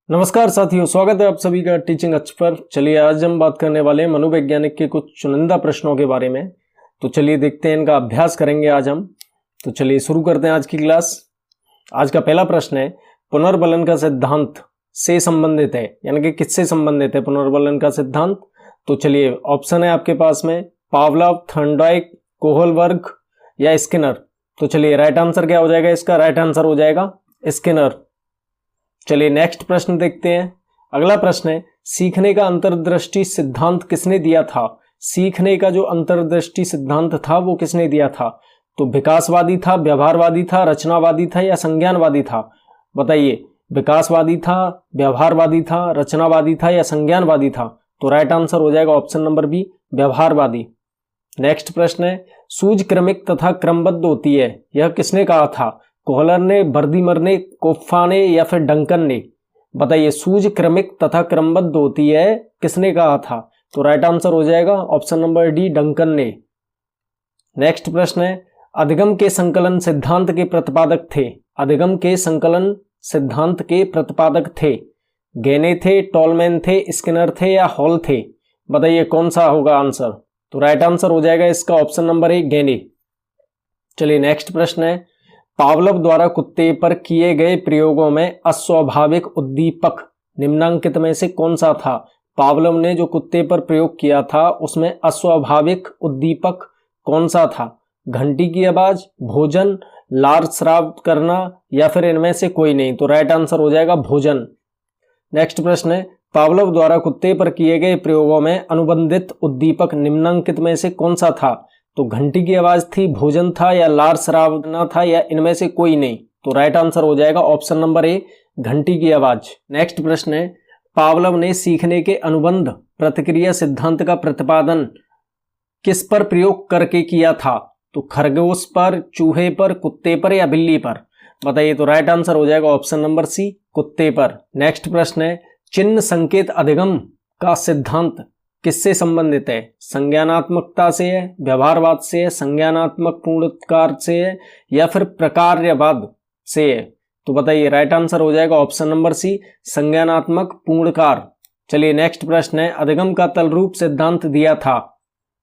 नमस्कार साथियों, स्वागत है आप सभी का टीचिंग अच्छ पर। चलिए आज हम बात करने वाले हैं मनोवैज्ञानिक के कुछ चुनिंदा प्रश्नों के बारे में। तो चलिए देखते हैं, इनका अभ्यास करेंगे आज हम। तो चलिए शुरू करते हैं आज की क्लास। आज का पहला प्रश्न है, पुनर्बलन का सिद्धांत से संबंधित है, यानी कि किससे संबंधित है पुनर्बलन का सिद्धांत। तो चलिए ऑप्शन है आपके पास में पावलोव, थॉर्नडाइक, कोहलबर्ग या स्किनर। तो चलिए राइट आंसर क्या हो जाएगा इसका? राइट आंसर हो जाएगा स्किनर। चलिए नेक्स्ट प्रश्न देखते हैं। अगला प्रश्न है, सीखने का अंतर्दृष्टि सिद्धांत किसने दिया था? सीखने का जो अंतर्दृष्टि सिद्धांत था वो किसने दिया था? तो विकासवादी था, व्यवहारवादी था, रचनावादी था या संज्ञानवादी था? बताइए, विकासवादी था, व्यवहारवादी था, रचनावादी था या संज्ञानवादी था? तो राइट आंसर हो जाएगा ऑप्शन नंबर बी, व्यवहारवादी। नेक्स्ट प्रश्न है, सूझ क्रमिक तथा क्रमबद्ध होती है, यह किसने कहा था? कोहलर ने, बर्दीमर ने, कोफ्फा ने या फिर डंकन ने? बताइए, सूझ क्रमिक तथा क्रमबद्ध होती है किसने कहा था? तो राइट आंसर हो जाएगा ऑप्शन नंबर डी, डंकन ने। नेक्स्ट प्रश्न है, अधिगम के संकलन सिद्धांत के प्रतिपादक थे? अधिगम के संकलन सिद्धांत के प्रतिपादक थे? गेने थे, टॉलमैन थे, स्किनर थे या हॉल थे? बताइए कौन सा होगा आंसर? तो राइट आंसर हो जाएगा इसका ऑप्शन नंबर ए, गेने। चलिए नेक्स्ट प्रश्न है, पावलोव द्वारा कुत्ते पर किए गए प्रयोगों में अस्वाभाविक उद्दीपक निम्नांकित में से कौन सा था? पावलोव ने जो कुत्ते पर प्रयोग किया था उसमें अस्वाभाविक उद्दीपक कौन सा था? घंटी की आवाज, भोजन, लार स्राव करना या फिर इनमें से कोई नहीं? तो राइट आंसर हो जाएगा भोजन। नेक्स्ट प्रश्न है, पावलोव द्वारा कुत्ते पर किए गए प्रयोगों में अनुबंधित उद्दीपक निम्नांकित में से कौन सा था? तो घंटी की आवाज थी, भोजन था या लार स्रावना था या इनमें से कोई नहीं? तो राइट आंसर हो जाएगा ऑप्शन नंबर ए, घंटी की आवाज। नेक्स्ट प्रश्न है, पावलोव ने सीखने के अनुबंध प्रतिक्रिया सिद्धांत का प्रतिपादन किस पर प्रयोग करके किया था? तो खरगोश पर, चूहे पर, कुत्ते पर या बिल्ली पर? बताइए, तो राइट आंसर हो जाएगा ऑप्शन नंबर सी, कुत्ते पर। नेक्स्ट प्रश्न है, चिन्ह संकेत अधिगम का सिद्धांत किससे संबंधित है? संज्ञानात्मकता से है, व्यवहारवाद से है, संज्ञानात्मक पूर्णकार से है या फिर प्रकार्यवाद से है? तो बताइए, राइट आंसर हो जाएगा ऑप्शन नंबर सी, संज्ञानात्मक पूर्णकार। चलिए नेक्स्ट प्रश्न है, अधिगम का तलरूप सिद्धांत दिया था,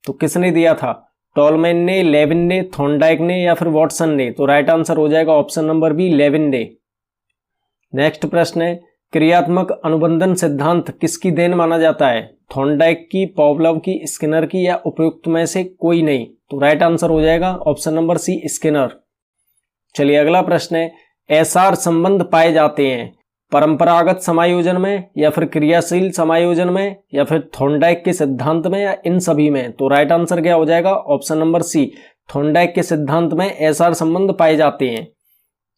तो किसने दिया था? टॉलमैन ने, लेविन ने, थॉर्नडाइक ने या फिर वॉटसन ने? तो राइट आंसर हो जाएगा ऑप्शन नंबर बी, लेविन ने। नेक्स्ट प्रश्न है, क्रियात्मक अनुबंधन सिद्धांत किसकी देन माना जाता है? थॉर्नडाइक की, पावलोव की, स्किनर की या उपयुक्त में से कोई नहीं? तो राइट आंसर हो जाएगा ऑप्शन नंबर सी, स्किनर। चलिए अगला प्रश्न है, एसआर संबंध पाए जाते हैं परंपरागत समायोजन में या फिर क्रियाशील समायोजन में या फिर थॉर्नडाइक के सिद्धांत में या इन सभी में? तो राइट आंसर क्या हो जाएगा? ऑप्शन नंबर सी, थॉर्नडाइक के सिद्धांत में एसआर संबंध पाए जाते हैं।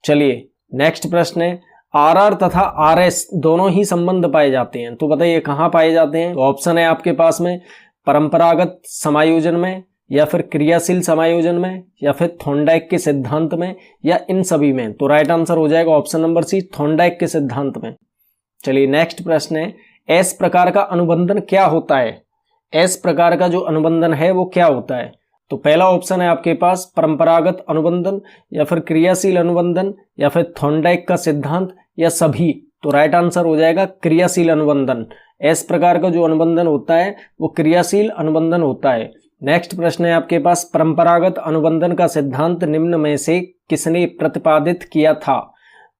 चलिए नेक्स्ट प्रश्न है, आरआर तथा आरएस दोनों ही संबंध पाए जाते हैं, तो बताइए कहाँ पाए जाते हैं? तो ऑप्शन है आपके पास में परंपरागत समायोजन में या फिर क्रियाशील समायोजन में या फिर थॉर्नडाइक के सिद्धांत में या इन सभी में? तो राइट आंसर हो जाएगा ऑप्शन नंबर सी, थॉर्नडाइक के सिद्धांत में। चलिए नेक्स्ट प्रश्न है, एस प्रकार का अनुबंधन क्या होता है? एस प्रकार का जो अनुबंधन है वो क्या होता है? तो पहला ऑप्शन है आपके पास परंपरागत अनुबंधन या फिर क्रियाशील अनुबंधन या फिर थॉर्नडाइक का सिद्धांत या सभी? तो राइट आंसर हो जाएगा क्रियाशील अनुबंधन। एस प्रकार का जो अनुबंधन होता है वो क्रियाशील अनुबंधन होता है। नेक्स्ट प्रश्न है आपके पास, परंपरागत अनुबंधन का सिद्धांत निम्न में से किसने प्रतिपादित किया था?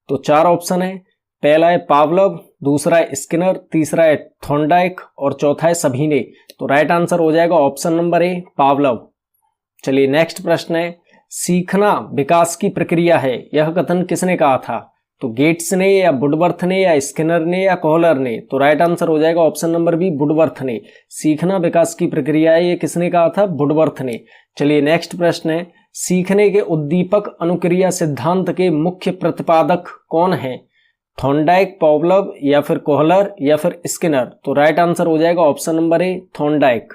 तो चार ऑप्शन है, पहला है पावलोव, दूसरा है स्किनर, तीसरा है थॉर्नडाइक और चौथा है सभी ने। तो राइट आंसर हो जाएगा ऑप्शन नंबर ए, पावलोव। चलिए नेक्स्ट प्रश्न है, सीखना विकास की प्रक्रिया है, यह कथन किसने कहा था? तो गेट्स ने या वुडवर्थ ने या स्किनर ने या कोहलर ने? तो राइट आंसर हो जाएगा ऑप्शन नंबर बी, वुडवर्थ ने। सीखना विकास की प्रक्रिया है, ये किसने कहा था? वुडवर्थ ने। चलिए नेक्स्ट प्रश्न है, सीखने के उद्दीपक अनुक्रिया सिद्धांत के मुख्य प्रतिपादक कौन है? थॉर्नडाइक, पावलोव या फिर कोहलर या फिर स्किनर? तो राइट आंसर हो जाएगा ऑप्शन नंबर ए, थॉर्नडाइक।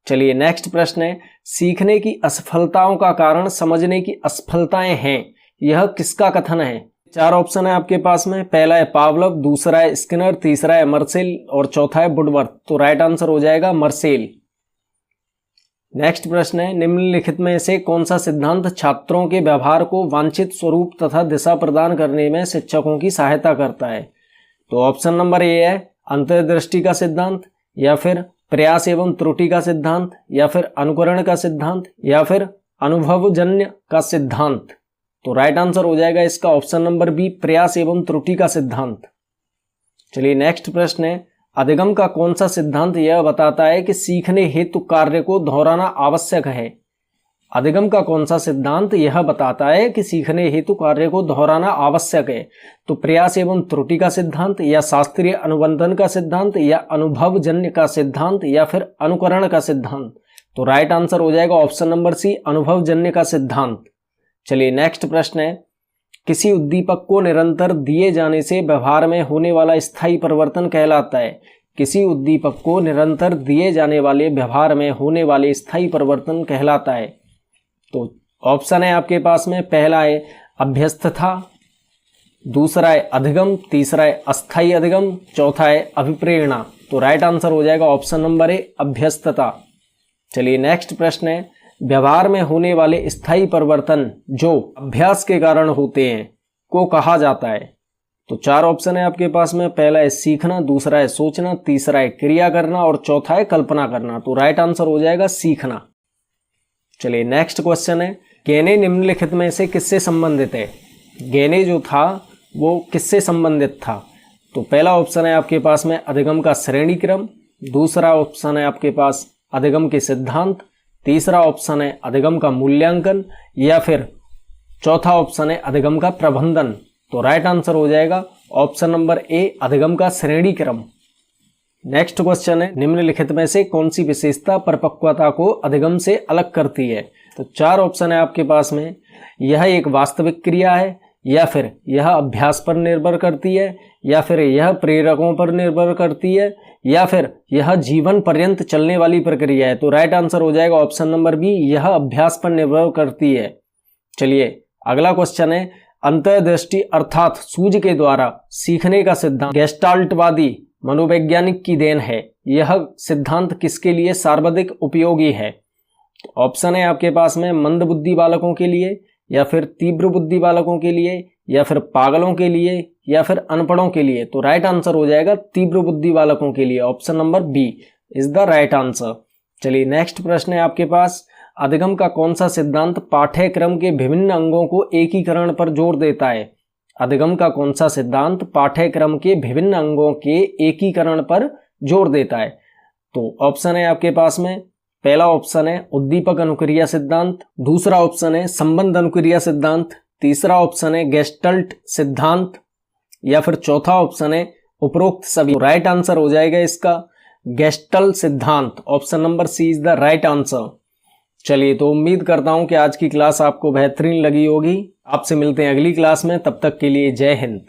चलिए नेक्स्ट प्रश्न है, सीखने की असफलताओं का कारण समझने की असफलताएं हैं, यह किसका कथन है? चार ऑप्शन है आपके पास में, पहला है पावलोव, दूसरा है स्किनर, तीसरा है मर्सेल और चौथा है वुडवर्थ। तो राइट आंसर हो जाएगा मर्सेल। नेक्स्ट प्रश्न है, निम्नलिखित में से कौन सा सिद्धांत छात्रों के व्यवहार को वांछित स्वरूप तथा दिशा प्रदान करने में शिक्षकों की सहायता करता है? तो ऑप्शन नंबर ए है अंतर्दृष्टि का सिद्धांत, या फिर प्रयास एवं त्रुटि का सिद्धांत, या फिर अनुकरण का सिद्धांत, या फिर अनुभवजन्य का सिद्धांत। तो राइट आंसर हो जाएगा इसका ऑप्शन नंबर बी, प्रयास एवं त्रुटि का सिद्धांत। चलिए नेक्स्ट प्रश्न है, अधिगम का कौन सा सिद्धांत यह बताता है कि सीखने हेतु कार्य को दोहराना आवश्यक है? अधिगम का कौन सा सिद्धांत यह बताता है कि सीखने हेतु कार्य को दोहराना आवश्यक है? तो प्रयास एवं त्रुटि का सिद्धांत, या शास्त्रीय अनुबंधन का सिद्धांत, या अनुभवजन्य का सिद्धांत, या फिर अनुकरण का सिद्धांत। तो राइट आंसर हो जाएगा ऑप्शन नंबर सी, अनुभवजन्य का सिद्धांत। चलिए नेक्स्ट प्रश्न है, किसी उद्दीपक को निरंतर दिए जाने से व्यवहार में होने वाला स्थायी परिवर्तन कहलाता है? किसी उद्दीपक को निरंतर दिए जाने वाले व्यवहार में होने वाले स्थायी परिवर्तन कहलाता है? तो ऑप्शन है आपके पास में, पहला है अभ्यस्तता, दूसरा है अधिगम, तीसरा है अस्थायी अधिगम, चौथा है अभिप्रेरणा। तो राइट आंसर हो जाएगा ऑप्शन नंबर ए, अभ्यस्तता। चलिए नेक्स्ट प्रश्न है, व्यवहार में होने वाले स्थायी परिवर्तन जो अभ्यास के कारण होते हैं को कहा जाता है? तो चार ऑप्शन है आपके पास में, पहला है सीखना, दूसरा है सोचना, तीसरा है क्रिया करना और चौथा है कल्पना करना। तो राइट आंसर हो जाएगा सीखना। चलिए नेक्स्ट क्वेश्चन है, गेने निम्नलिखित में से किससे संबंधित है? गेने जो था वो किससे संबंधित था? तो पहला ऑप्शन है आपके पास में अधिगम का श्रेणी क्रम, दूसरा ऑप्शन है आपके पास अधिगम के सिद्धांत, तीसरा ऑप्शन है अधिगम का मूल्यांकन, या फिर चौथा ऑप्शन है अधिगम का प्रबंधन। तो राइट आंसर हो जाएगा ऑप्शन नंबर ए, अधिगम का श्रेणी क्रम। नेक्स्ट क्वेश्चन है, निम्नलिखित में से कौन सी विशेषता परिपक्वता को अधिगम से अलग करती है? तो चार ऑप्शन है आपके पास में, यह एक वास्तविक क्रिया है, या फिर यह अभ्यास पर निर्भर करती है, या फिर यह प्रेरकों पर निर्भर करती है, या फिर यह जीवन पर्यंत चलने वाली प्रक्रिया है। तो राइट आंसर हो जाएगा ऑप्शन नंबर बी, यह अभ्यास पर निर्भर करती है। चलिए अगला क्वेश्चन है, अंतर्दृष्टि अर्थात सूझ के द्वारा सीखने का सिद्धांत गेस्टाल्टवादी मनोवैज्ञानिक की देन है। यह सिद्धांत किसके लिए सर्वाधिक उपयोगी है? ऑप्शन है आपके पास में मंद बुद्धि बालकों के लिए, या फिर तीव्र बुद्धि बालकों के लिए, या फिर पागलों के लिए, या फिर अनपढ़ों के लिए। तो राइट आंसर हो जाएगा तीव्र बुद्धि बालकों के लिए, option number B is the right answer. चलिए नेक्स्ट प्रश्न है आपके पास, अधिगम का कौन सा सिद्धांत पाठ्यक्रम के विभिन्न अंगों को एकीकरण पर जोर देता है? अधिगम का कौन सा सिद्धांत पाठ्यक्रम के विभिन्न अंगों के एकीकरण पर जोर देता है? तो ऑप्शन है आपके पास में, पहला ऑप्शन है उद्दीपक अनुक्रिया सिद्धांत, दूसरा ऑप्शन है संबंध अनुक्रिया सिद्धांत, तीसरा ऑप्शन है गेस्टल्ट सिद्धांत, या फिर चौथा ऑप्शन है उपरोक्त सभी। राइट आंसर हो जाएगा इसका गेस्टल्ट सिद्धांत, option number C is the right answer. चलिए तो उम्मीद करता हूं कि आज की क्लास आपको बेहतरीन लगी होगी। आपसे मिलते हैं अगली क्लास में, तब तक के लिए जय हिंद।